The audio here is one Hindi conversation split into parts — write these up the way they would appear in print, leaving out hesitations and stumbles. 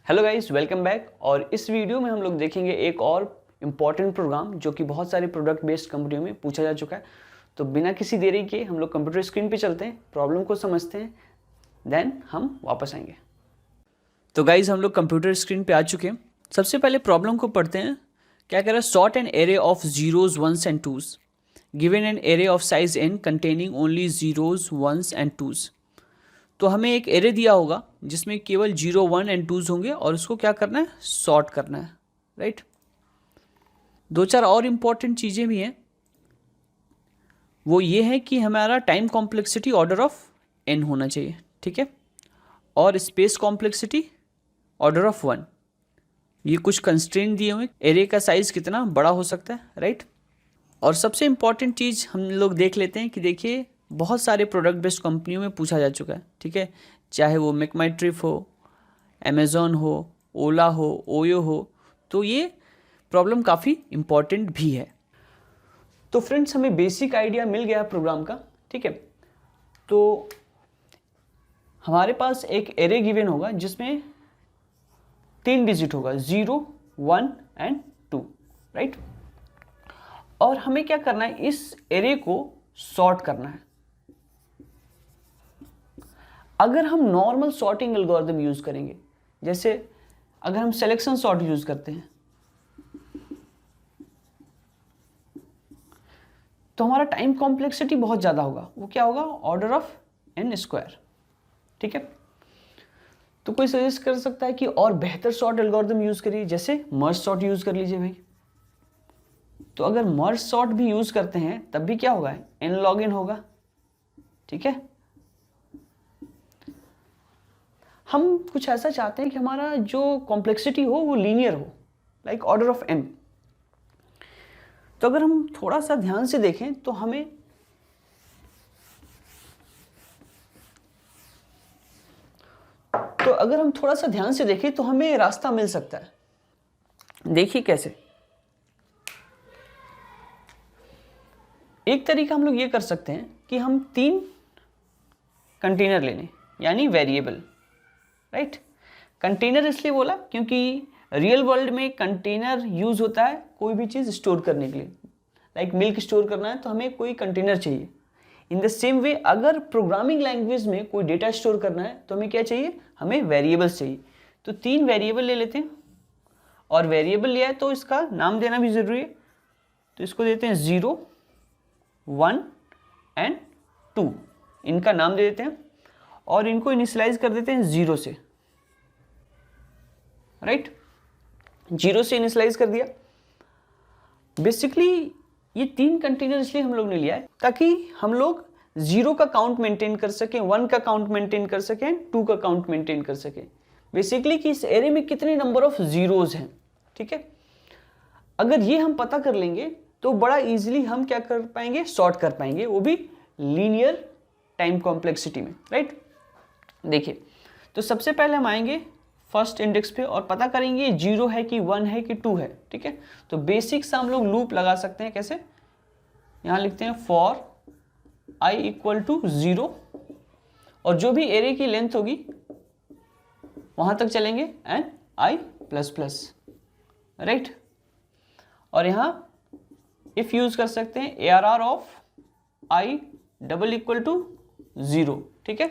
Hello guys, welcome back. और इस वीडियो में हम लोग देखेंगे एक और इम्पॉर्टेंट प्रोग्राम जो कि बहुत सारे प्रोडक्ट बेस्ड कंपनियों में पूछा जा चुका है। तो बिना किसी देरी के हम लोग कंप्यूटर स्क्रीन पे चलते हैं, प्रॉब्लम को समझते हैं, देन हम वापस आएंगे। तो गाइस, हम लोग कंप्यूटर स्क्रीन पे आ चुके हैं। सबसे पहले प्रॉब्लम को पढ़ते हैं। क्या कह रहा है? Sort an array of zeros, ones and twos given an array of size n containing only zeros, ones and twos. तो हमें एक एरे दिया होगा जिसमें केवल 0, 1 एंड 2 होंगे और उसको क्या करना है? सॉर्ट करना है, राइट। दो चार और इम्पॉर्टेंट चीज़ें भी हैं। वो ये है कि हमारा time complexity order of n होना चाहिए, ठीक है, और स्पेस कॉम्प्लेक्सिटी ऑर्डर ऑफ 1। ये कुछ कंस्ट्रेंट दिए हुए, एरे का साइज कितना बड़ा हो सकता है, राइट। और सबसे इम्पॉर्टेंट चीज़ हम लोग देख लेते हैं कि देखिए बहुत सारे प्रोडक्ट बेस्ड कंपनियों में पूछा जा चुका है, ठीक है, चाहे वो मेक माई ट्रिप हो, अमेज़ॉन हो, ओला हो, ओयो हो। तो ये प्रॉब्लम काफ़ी इम्पॉर्टेंट भी है। तो फ्रेंड्स, हमें बेसिक आइडिया मिल गया प्रोग्राम का, ठीक है। तो हमारे पास एक एरे गिवन होगा जिसमें 3 डिजिट होगा, 0, 1 एंड 2, राइट। और हमें क्या करना है? इस एरे को सॉर्ट करना है। अगर हम नॉर्मल सॉर्टिंग एल्गोरिथम यूज करेंगे, जैसे अगर हम सिलेक्शन सॉर्ट यूज करते हैं, तो हमारा टाइम कॉम्प्लेक्सिटी बहुत ज्यादा होगा। वो क्या होगा? ऑर्डर ऑफ n², ठीक है। तो कोई सजेस्ट कर सकता है कि और बेहतर सॉर्ट एल्गोरिथम यूज करिए, जैसे मर्ज सॉर्ट यूज कर लीजिए भाई। तो अगर मर्ज सॉर्ट भी यूज करते हैं तब भी क्या होगा? n log n होगा, ठीक है। हम कुछ ऐसा चाहते हैं कि हमारा जो कॉम्प्लेक्सिटी हो वो लीनियर हो, लाइक ऑर्डर ऑफ n। तो अगर हम थोड़ा सा ध्यान से देखें तो हमें रास्ता मिल सकता है। देखिए कैसे। एक तरीका हम लोग ये कर सकते हैं कि हम 3 कंटेनर ले लें, यानी वेरिएबल, राइट। कंटेनर इसलिए बोला क्योंकि रियल वर्ल्ड में कंटेनर यूज होता है कोई भी चीज़ स्टोर करने के लिए। लाइक मिल्क स्टोर करना है तो हमें कोई कंटेनर चाहिए। इन द सेम वे अगर प्रोग्रामिंग लैंग्वेज में कोई डेटा स्टोर करना है तो हमें क्या चाहिए? हमें वेरिएबल्स चाहिए। तो 3 वेरिएबल ले लेते हैं, और वेरिएबल लिया है तो इसका नाम देना भी ज़रूरी है। तो इसको देते हैं 0, 1 एंड 2, इनका नाम दे देते हैं और इनको इनिशियलाइज कर देते हैं 0 से, राइट। 0 से इनिशियलाइज कर दिया। बेसिकली ये 3 कंटेनर इसलिए हम लोग ने लिया है ताकि हम लोग 0 का काउंट मेंटेन कर सकें, 1 का काउंट मेंटेन कर सकें, 2 का काउंट मेंटेन कर सकें। बेसिकली कि इस एरे में कितने नंबर ऑफ जीरोज हैं, ठीक है। अगर ये हम पता कर लेंगे तो बड़ा इजीली हम क्या कर पाएंगे? सॉर्ट कर पाएंगे, वो भी लीनियर टाइम कॉम्प्लेक्सिटी में, राइट। देखिए, तो सबसे पहले हम आएंगे फर्स्ट इंडेक्स पे और पता करेंगे 0 है कि 1 है कि 2 है, ठीक है। तो बेसिक सा हम लोग लूप लगा सकते हैं। कैसे? यहां लिखते हैं फॉर i = 0, और जो भी एरे की लेंथ होगी वहां तक चलेंगे एंड i++, राइट। और यहां इफ यूज कर सकते हैं ARR ऑफ i = 0, ठीक है।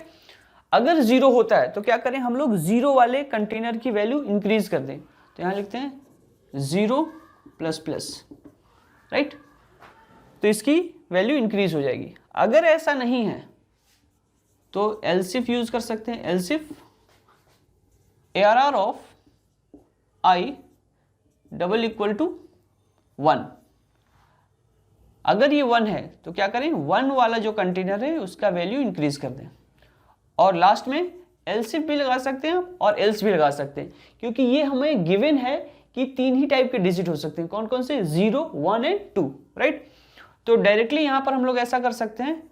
अगर 0 होता है तो क्या करें? हम लोग 0 वाले कंटेनर की वैल्यू इंक्रीज कर दें। तो यहां लिखते हैं 0++, राइट। तो इसकी वैल्यू इंक्रीज हो जाएगी। अगर ऐसा नहीं है तो एल्सिफ यूज कर सकते हैं। Else if ARR of i = 1। अगर ये 1 है तो क्या करें? 1 वाला जो कंटेनर है उसका वैल्यू इंक्रीज कर दें। और लास्ट में एल्सिफ भी लगा सकते हैं और एल्स भी लगा सकते हैं, क्योंकि ये हमें गिवन है कि 3 ही टाइप के डिजिट हो सकते हैं। कौन कौन से? 0, 1 एंड 2, राइट। तो डायरेक्टली यहां पर हम लोग ऐसा कर सकते हैं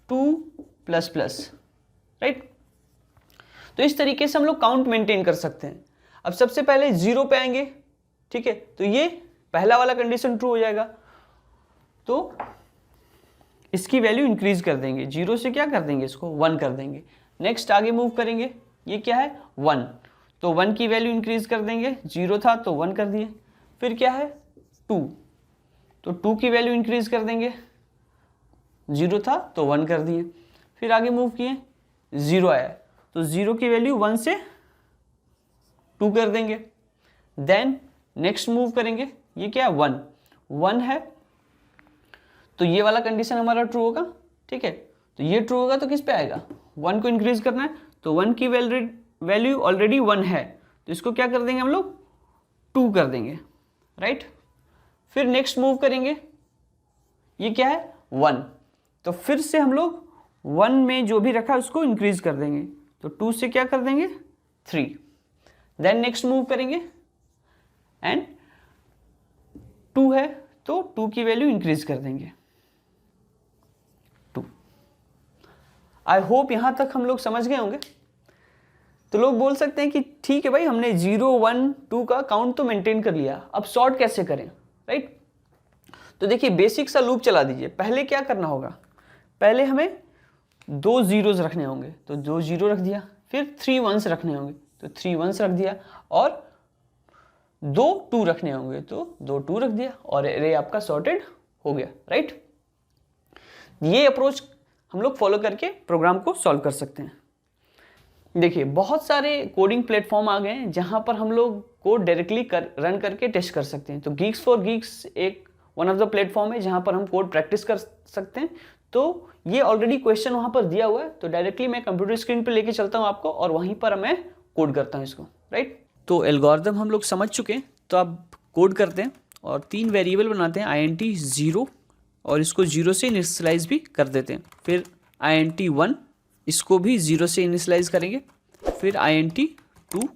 2++, राइट। तो इस तरीके से हम लोग काउंट मेंटेन कर सकते हैं। अब सबसे पहले 0 पे आएंगे, ठीक है। तो ये पहला वाला कंडीशन ट्रू हो जाएगा, तो इसकी वैल्यू इंक्रीज कर देंगे। 0 से क्या कर देंगे? इसको 1 कर देंगे। नेक्स्ट आगे मूव करेंगे। ये क्या है? 1। तो 1 की वैल्यू इंक्रीज कर देंगे, 0 था तो 1 कर दिए। फिर क्या है 2, तो 2 की वैल्यू इंक्रीज कर देंगे, 0 था तो 1 कर दिए। फिर आगे मूव किए, 0 आया तो 0 की वैल्यू 1 से 2 कर देंगे। देन नेक्स्ट मूव करेंगे, ये क्या है 1, 1 है तो ये वाला कंडीशन हमारा ट्रू होगा, ठीक है। तो ये ट्रू होगा तो किस पे आएगा, 1 को इंक्रीज करना है, तो 1 की वैल्यू ऑलरेडी 1 है तो इसको क्या कर देंगे हम लोग 2 कर देंगे, राइट। फिर नेक्स्ट मूव करेंगे, ये क्या है 1, तो फिर से हम लोग 1 में जो भी रखा है उसको इंक्रीज कर देंगे, तो 2 से क्या कर देंगे 3। देन नेक्स्ट मूव करेंगे एंड 2 है तो 2 की वैल्यू इंक्रीज कर देंगे 2। आई होप यहां तक हम लोग समझ गए होंगे। तो लोग बोल सकते हैं कि ठीक है भाई, हमने 0 1 2 का काउंट तो मेंटेन कर लिया, अब सॉर्ट कैसे करें, राइट। तो देखिए बेसिक सा लूप चला दीजिए। पहले क्या करना होगा, पहले हमें 2 जीरोस रखने होंगे, तो 2 जीरो रख दिया। फिर 3 वंस रखने होंगे तो 3 वंस रख दिया, और 2 2 रखने होंगे तो 2 2 रख दिया, और एरे आपका सॉर्टेड हो गया, राइट। ये अप्रोच हम लोग फॉलो करके प्रोग्राम को सॉल्व कर सकते हैं। देखिए बहुत सारे कोडिंग प्लेटफॉर्म आ गए हैं जहां पर हम लोग कोड डायरेक्टली रन करके टेस्ट कर सकते हैं। तो गीक्स फॉर गीक्स एक वन ऑफ द प्लेटफॉर्म है जहां पर हम कोड प्रैक्टिस कर सकते हैं। तो ये ऑलरेडी क्वेश्चन वहां पर दिया हुआ है, तो डायरेक्टली मैं कंप्यूटर स्क्रीन पे लेके चलता हूं आपको और वहीं पर मैं कोड करता हूं इसको, राइट। तो एल्गोरिथम हम लोग समझ चुके हैं, तो आप कोड करते हैं और 3 वेरिएबल बनाते हैं, int 0, और इसको 0 से इनिशियलाइज भी कर देते हैं। फिर int 1, इसको भी 0 से इनिशियलाइज करेंगे। फिर int 2,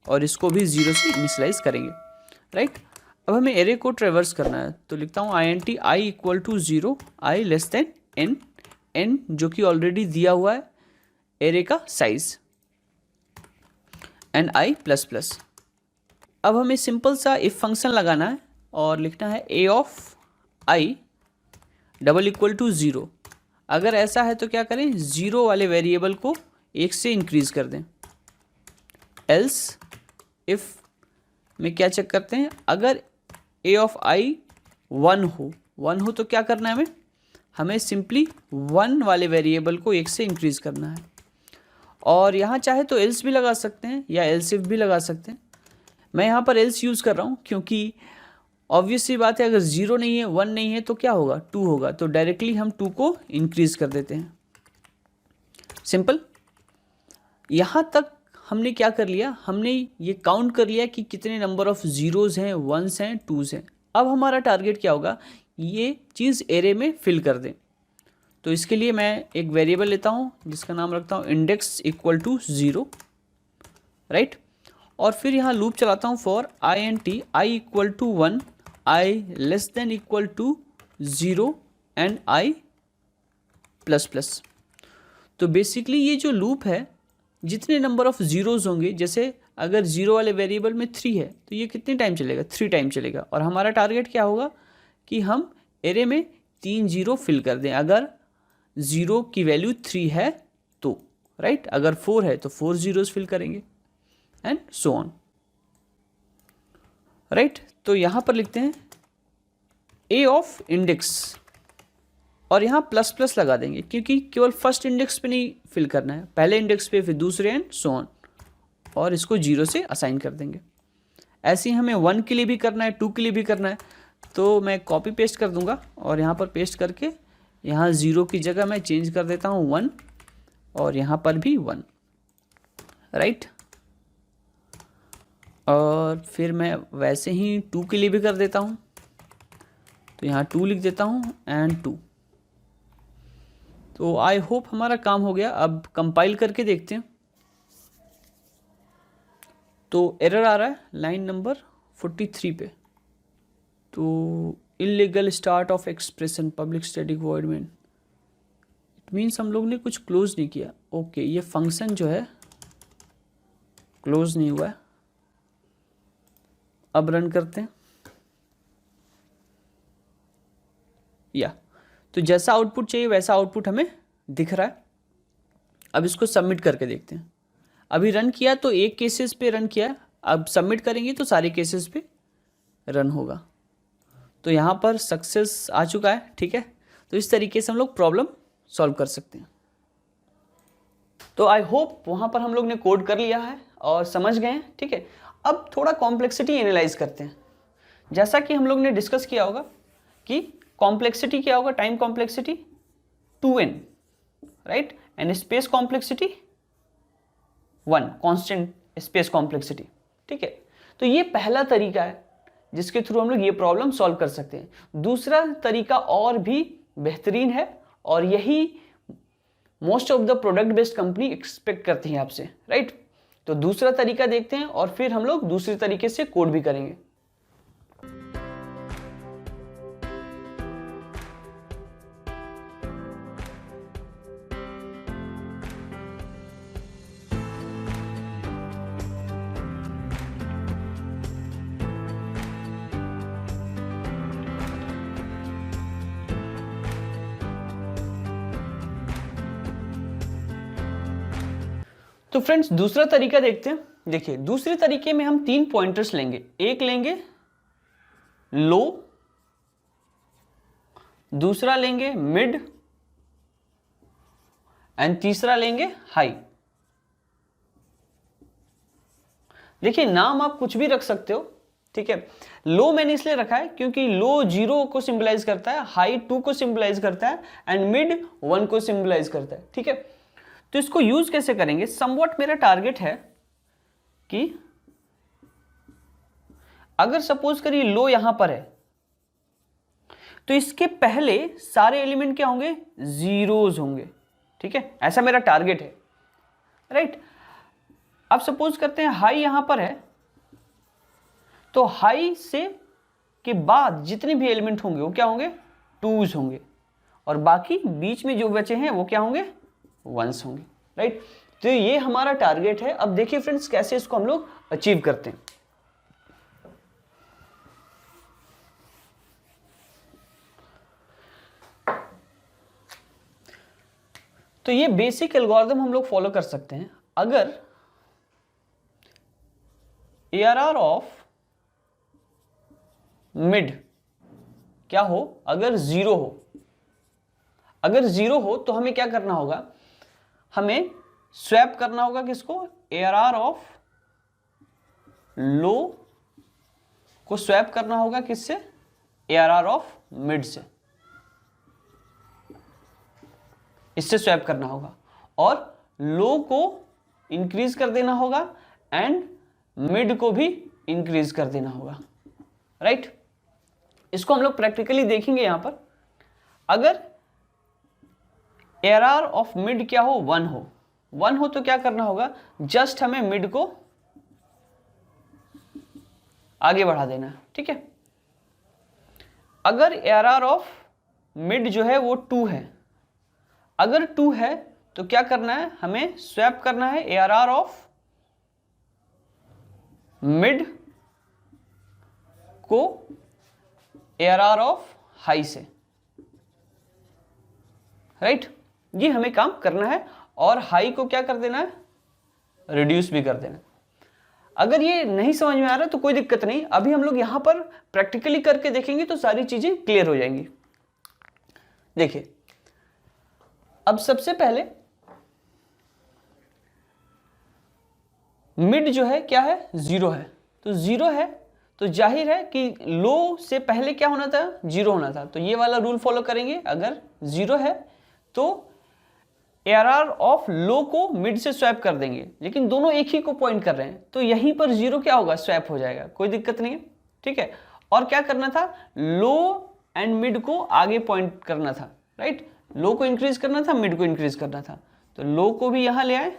और इसको भी 0 से इनिशियलाइज करेंगे, राइट। अब हमें एरे को ट्रेवर्स करना है, तो लिखता हूँ int i equal to 0, i less than n, n जो कि ऑलरेडी दिया हुआ है एरे का size, and i plus plus. अब हमें सिंपल सा इफ फंक्शन लगाना है और लिखना है a of i double equal to 0। अगर ऐसा है तो क्या करें, 0 वाले वेरिएबल को 1 से इंक्रीज कर दें। एल्स इफ में क्या चेक करते हैं, अगर a ऑफ i 1 हो तो क्या करना है हमें सिंपली 1 वाले वेरिएबल को 1 से इंक्रीज करना है। और यहाँ चाहे तो एल्स भी लगा सकते हैं या एल्स इफ भी लगा सकते हैं। मैं यहाँ पर एल्स यूज़ कर रहा हूँ क्योंकि ऑब्वियस सी बात है, अगर 0 नहीं है 1 नहीं है तो क्या होगा 2 होगा, तो डायरेक्टली हम 2 को इंक्रीज कर देते हैं। सिंपल। यहाँ तक हमने क्या कर लिया, हमने ये काउंट कर लिया कि कितने नंबर ऑफ जीरोज़ हैं, वंस हैं, टूज़ हैं। अब हमारा टारगेट क्या होगा, ये चीज़ एरे में फिल कर दें। तो इसके लिए मैं एक वेरिएबल लेता हूँ जिसका नाम रखता हूँ इंडेक्स इक्वल टू 0, राइट। और फिर यहाँ लूप चलाता हूँ for int i equal to 1, i less than equal to 0 and i plus plus. तो बेसिकली ये जो लूप है, जितने नंबर ऑफ जीरोज़ होंगे, जैसे अगर 0 वाले वेरिएबल में 3 है तो ये कितने टाइम चलेगा, 3 टाइम चलेगा। और हमारा टारगेट क्या होगा कि हम एरे में 3 0 फिल कर दें, अगर 0 की वैल्यू 3 है तो, राइट। अगर 4 है तो 4 जीरोज़ फिल करेंगे एंड सो ऑन, राइट। तो यहाँ पर लिखते हैं a ऑफ इंडेक्स, और यहाँ प्लस प्लस लगा देंगे क्योंकि केवल फर्स्ट इंडेक्स पे नहीं फिल करना है, पहले इंडेक्स पे, फिर दूसरे एंड सो ऑन, और इसको 0 से असाइन कर देंगे। ऐसे ही हमें 1 के लिए भी करना है, 2 के लिए भी करना है। तो मैं कॉपी पेस्ट कर दूंगा और यहाँ पर पेस्ट करके यहाँ 0 की जगह मैं चेंज कर देता हूँ 1, और यहाँ पर भी 1, राइट। और फिर मैं वैसे ही 2 के लिए भी कर देता हूँ, तो यहाँ 2 लिख देता हूँ एंड 2। तो आई होप हमारा काम हो गया। अब कंपाइल करके देखते हैं। तो एरर आ रहा है लाइन नंबर 43 पे। तो illegal start of expression public static void main, it means हम लोग ने कुछ क्लोज नहीं किया। ओके, ये फंक्शन जो है क्लोज नहीं हुआ है। अब रन करते हैं। या तो जैसा आउटपुट चाहिए वैसा आउटपुट हमें दिख रहा है। अब इसको सबमिट करके देखते हैं। अभी रन किया तो एक केसेस पे रन किया, अब सबमिट करेंगे तो सारे केसेस पे रन होगा। तो यहाँ पर सक्सेस आ चुका है, ठीक है। तो इस तरीके से हम लोग प्रॉब्लम सॉल्व कर सकते हैं। तो आई होप वहाँ पर हम लोग ने कोड कर लिया है और समझ गए हैं, ठीक है। अब थोड़ा कॉम्प्लेक्सिटी एनालाइज करते हैं। जैसा कि हम लोग ने डिस्कस किया होगा कि कॉम्प्लेक्सिटी क्या होगा, time complexity 2n, right, and space complexity 1, constant space complexity, ठीक है। तो ये पहला तरीका है जिसके थ्रू हम लोग ये प्रॉब्लम सॉल्व कर सकते हैं। दूसरा तरीका और भी बेहतरीन है और यही most of the product based company expect करती है आपसे, राइट। तो दूसरा तरीका देखते हैं और फिर हम लोग दूसरी तरीके से कोड भी करेंगे। तो फ्रेंड्स दूसरा तरीका देखते हैं। देखिए दूसरे तरीके में हम 3 पॉइंटर्स लेंगे, एक लेंगे लो, दूसरा लेंगे मिड एंड तीसरा लेंगे हाई। देखिए नाम आप कुछ भी रख सकते हो, ठीक है। लो मैंने इसलिए रखा है क्योंकि लो 0 को सिंबलाइज करता है, हाई 2 को सिंबलाइज करता है एंड मिड 1 को सिंबलाइज करता है, ठीक है। तो इसको यूज कैसे करेंगे, समवॉट मेरा टारगेट है कि अगर सपोज करिए लो यहां पर है तो इसके पहले सारे एलिमेंट क्या होंगे, जीरोज होंगे, ठीक है। ऐसा मेरा टारगेट है, राइट। अब सपोज करते हैं हाई यहां पर है तो हाई से के बाद जितने भी एलिमेंट होंगे वो क्या होंगे, टूज होंगे, और बाकी बीच में जो बचे हैं वो क्या होंगे, वंस होंगे, राइट। तो ये हमारा टारगेट है। अब देखिए फ्रेंड्स कैसे इसको हम लोग अचीव करते हैं। तो ये बेसिक एल्गोरिथम हम लोग फॉलो कर सकते हैं। अगर ARR ऑफ मिड क्या हो, अगर 0 हो, अगर 0 हो तो हमें क्या करना होगा, हमें स्वैप करना होगा किसको, ARR ऑफ लो को स्वैप करना होगा किससे, ARR ऑफ मिड से, इससे स्वैप करना होगा, और लो को इंक्रीज कर देना होगा एंड मिड को भी इंक्रीज कर देना होगा, राइट। इसको हम लोग प्रैक्टिकली देखेंगे। यहां पर अगर ARR ऑफ मिड क्या हो, 1 हो तो क्या करना होगा, जस्ट हमें मिड को आगे बढ़ा देना है, ठीक है। अगर ARR ऑफ मिड जो है वो 2 है, अगर 2 है तो क्या करना है, हमें स्वैप करना है ARR ऑफ मिड को ARR ऑफ हाई से, राइट। ये हमें काम करना है और हाई को क्या कर देना है, रिड्यूस भी कर देना है। अगर ये नहीं समझ में आ रहा तो कोई दिक्कत नहीं, अभी हम लोग यहां पर प्रैक्टिकली करके देखेंगे तो सारी चीजें क्लियर हो जाएंगी। देखिए अब सबसे पहले मिड जो है क्या है, 0 है, तो 0 है तो जाहिर है कि लो से पहले क्या होना था, 0 होना था। तो ये वाला रूल फॉलो करेंगे, अगर 0 है तो ARR ऑफ लो को मिड से स्वैप कर देंगे, लेकिन दोनों एक ही को पॉइंट कर रहे हैं तो यहीं पर 0 क्या होगा, स्वैप हो जाएगा, कोई दिक्कत नहीं है, ठीक है। और क्या करना था, लो एंड मिड को आगे पॉइंट करना था, राइट। लो को इंक्रीज करना था, मिड को इंक्रीज करना था, तो लो को भी यहां ले आए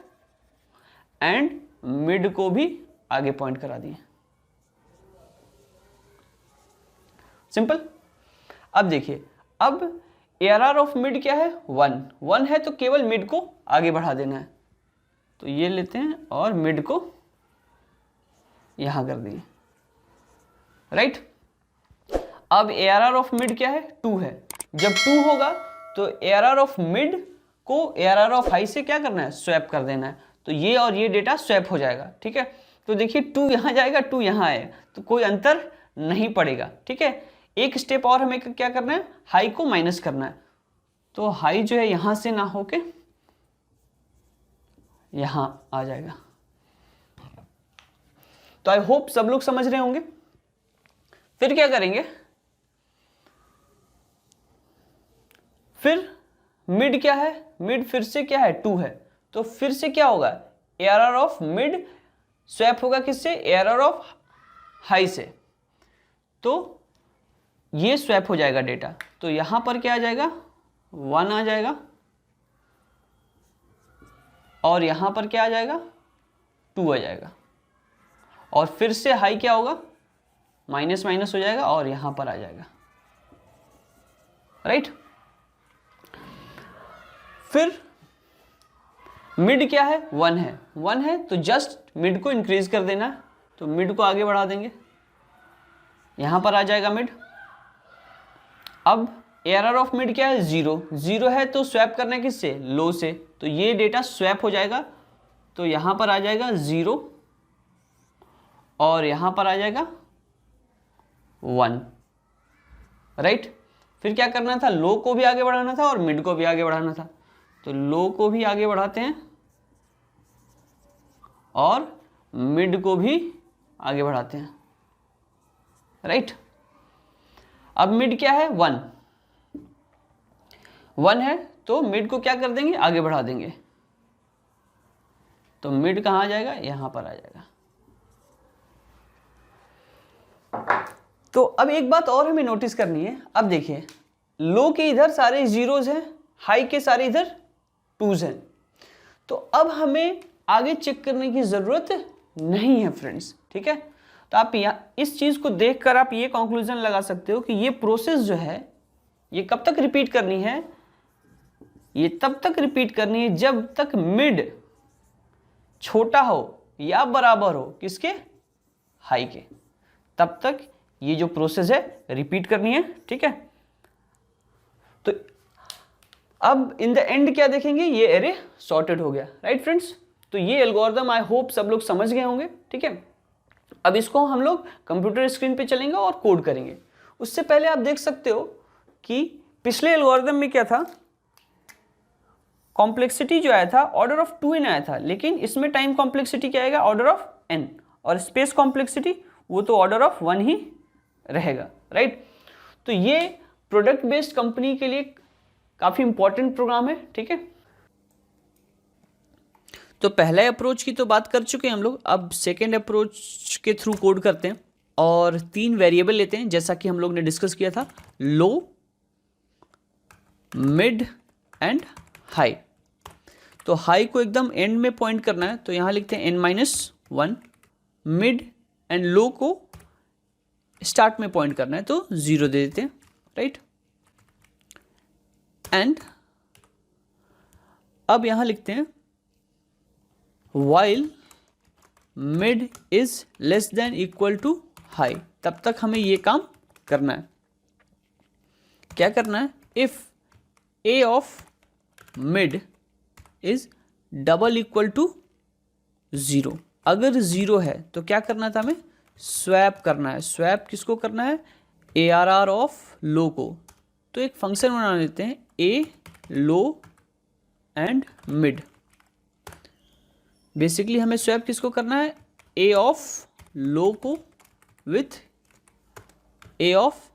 एंड मिड को भी आगे पॉइंट करा दिए, सिंपल। अब देखिए अब ARR ऑफ मिड क्या है, 1 है तो केवल मिड को आगे बढ़ा देना है, तो ये लेते हैं और मिड को यहां कर दिए, राइट। अब ARR ऑफ मिड क्या है, 2 है, जब 2 होगा तो ARR ऑफ मिड को ARR ऑफ हाई से क्या करना है, स्वैप कर देना है, तो ये और ये डेटा स्वैप हो जाएगा, ठीक है। तो देखिए 2 यहाँ जाएगा, 2 यहाँ है, तो कोई अंतर नहीं पड़ेगा, ठीक है। एक स्टेप और हमें क्या करना है, हाई को माइनस करना है। तो हाई जो है यहाँ से ना होके यहाँ आ जाएगा। तो आई होप सब लोग समझ रहे होंगे। फिर क्या करेंगे, फिर मिड क्या है, मिड फिर से क्या है, 2 है, तो फिर से क्या होगा, एआरआर ऑफ मिड स्वैप होगा किससे, एआरआर ऑफ हाई से। तो ये स्वैप हो जाएगा डेटा, तो यहां पर क्या आ जाएगा, 1 आ जाएगा, और यहां पर क्या आ जाएगा, 2 आ जाएगा, और फिर से हाई क्या होगा, माइनस माइनस हो जाएगा और यहां पर आ जाएगा, राइट। फिर मिड क्या है, 1 है, 1 है, तो जस्ट मिड को इंक्रीज कर देना है, तो मिड को आगे बढ़ा देंगे, यहां पर आ जाएगा मिड। अब एरर ऑफ मिड क्या है, 0, 0 है, तो स्वैप करना है किससे, लो से, तो ये डेटा स्वैप हो जाएगा, तो यहां पर आ जाएगा 0 और यहां पर आ जाएगा 1, राइट। फिर क्या करना था, लो को भी आगे बढ़ाना था और मिड को भी आगे बढ़ाना था, तो लो को भी आगे बढ़ाते हैं और मिड को भी आगे बढ़ाते हैं, राइट। अब मिड क्या है, 1 है, तो मिड को क्या कर देंगे, आगे बढ़ा देंगे, तो मिड कहां आ जाएगा, यहां पर आ जाएगा। तो अब एक बात और हमें नोटिस करनी है, अब देखिए लो के इधर सारे जीरोज हैं, हाई के सारे इधर 2s हैं, तो अब हमें आगे चेक करने की जरूरत नहीं है फ्रेंड्स, ठीक है। तो आप इस चीज को देखकर आप ये कंक्लूजन लगा सकते हो कि ये प्रोसेस जो है ये कब तक रिपीट करनी है, ये तब तक रिपीट करनी है जब तक मिड छोटा हो या बराबर हो किसके, हाई के, तब तक ये जो प्रोसेस है रिपीट करनी है, ठीक है। तो अब इन द एंड क्या देखेंगे, ये एरे सॉर्टेड हो गया, राइट फ्रेंड्स। तो ये एल्गोरिथम आई होप सब लोग समझ गए होंगे, ठीक है। अब इसको हम लोग कंप्यूटर स्क्रीन पे चलेंगे और कोड करेंगे। उससे पहले आप देख सकते हो कि पिछले एल्गोरिथम में क्या था, कॉम्प्लेक्सिटी जो आया था ऑर्डर ऑफ 2n आया था, लेकिन इसमें टाइम कॉम्प्लेक्सिटी क्या आएगा, ऑर्डर ऑफ n, और स्पेस कॉम्प्लेक्सिटी वो तो ऑर्डर ऑफ 1 ही रहेगा, राइट। तो ये प्रोडक्ट बेस्ड कंपनी के लिए काफी इंपॉर्टेंट प्रोग्राम है, ठीक है। तो पहले अप्रोच की तो बात कर चुके हैं हम लोग, अब सेकेंड अप्रोच के थ्रू कोड करते हैं और 3 वेरिएबल लेते हैं, जैसा कि हम लोग ने डिस्कस किया था, लो, मिड एंड हाई। तो हाई को एकदम एंड में पॉइंट करना है, तो यहां लिखते हैं n-1, मिड एंड लो को स्टार्ट में पॉइंट करना है, तो 0 दे देते हैं, राइट। एंड अब यहां लिखते हैं while mid is less than equal to high, तब तक हमें ये काम करना है। क्या करना है, if a of mid is double equal to 0, अगर 0 है तो क्या करना था, हमें स्वैप करना है। स्वैप किसको करना है, ARR ऑफ लो को। तो एक फंक्शन बना लेते हैं, a low and mid. Basically हमें स्वैप किसको करना है, a ऑफ लो को विथ a ऑफ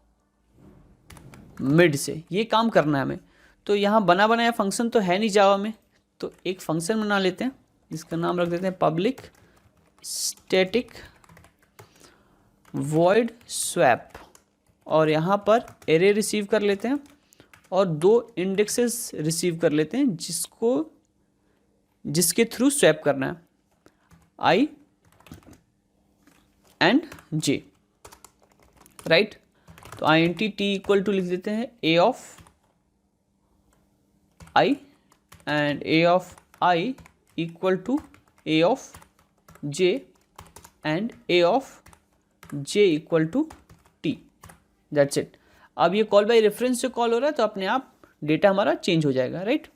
मिड से, ये काम करना है हमें। तो यहाँ बना बनाया फंक्शन तो है नहीं जावा में, तो एक फंक्शन बना लेते हैं, इसका नाम रख देते हैं पब्लिक स्टैटिक वॉइड स्वैप, और यहाँ पर एरे रिसीव कर लेते हैं और 2 इंडेक्सेस रिसीव कर लेते हैं जिसके थ्रू स्वैप करना है, i एंड j, राइट। तो int t इक्वल टू लिख देते हैं a of i and a of i equal to a of j and a of j equal to t, that's it. अब ये कॉल बाय रेफरेंस से कॉल हो रहा है, तो अपने आप डेटा हमारा चेंज हो जाएगा, राइट।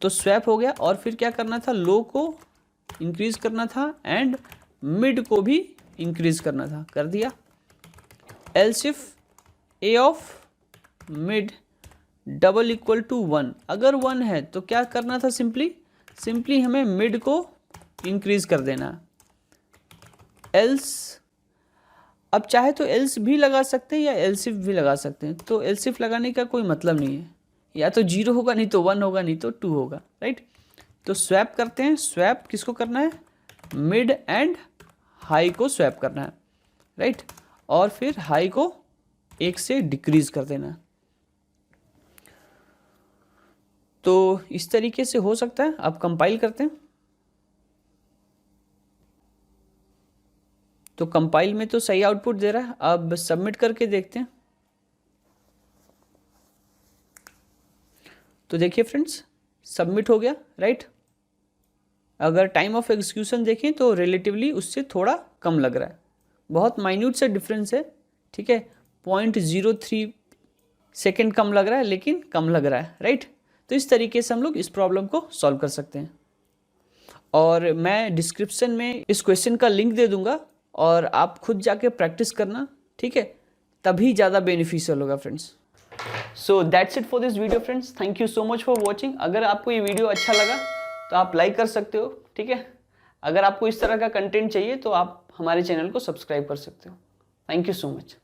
तो स्वैप हो गया और फिर क्या करना था, लो को इंक्रीज करना था एंड मिड को भी इंक्रीज करना था, कर दिया। Else if A of mid double equal to 1, अगर 1 है तो क्या करना था, सिंपली हमें मिड को इंक्रीज कर देना। एल्स, अब चाहे तो एल्स भी लगा सकते हैं या एल्सिफ भी लगा सकते हैं, तो एल्सिफ लगाने का कोई मतलब नहीं है, या तो 0 होगा नहीं तो 1 होगा नहीं तो 2 होगा, राइट। तो स्वैप करते हैं, स्वैप किसको करना है, मिड एंड हाई को स्वैप करना है, राइट, और फिर हाई को 1 से डिक्रीज कर देना है। तो इस तरीके से हो सकता है। अब कंपाइल करते हैं, तो कंपाइल में तो सही आउटपुट दे रहा है। अब सबमिट करके देखते हैं। तो देखिए फ्रेंड्स, सबमिट हो गया, राइट। अगर टाइम ऑफ एग्जीक्यूशन देखें तो रिलेटिवली उससे थोड़ा कम लग रहा है, बहुत माइन्यूट सा डिफरेंस है, ठीक है, 0.03 सेकेंड कम लग रहा है, लेकिन कम लग रहा है, राइट। तो इस तरीके से हम लोग इस प्रॉब्लम को सॉल्व कर सकते हैं, और मैं डिस्क्रिप्शन में इस क्वेश्चन का लिंक दे दूंगा और आप खुद जाके प्रैक्टिस करना, ठीक है, तभी ज़्यादा बेनिफिशियल होगा friends. So that's it for this video friends, thank you so much for watching. अगर आपको ये वीडियो अच्छा लगा तो आप लाइक कर सकते हो, ठीक है। अगर आपको इस तरह का कंटेंट चाहिए तो आप हमारे चैनल को सब्सक्राइब कर सकते हो। Thank you so much.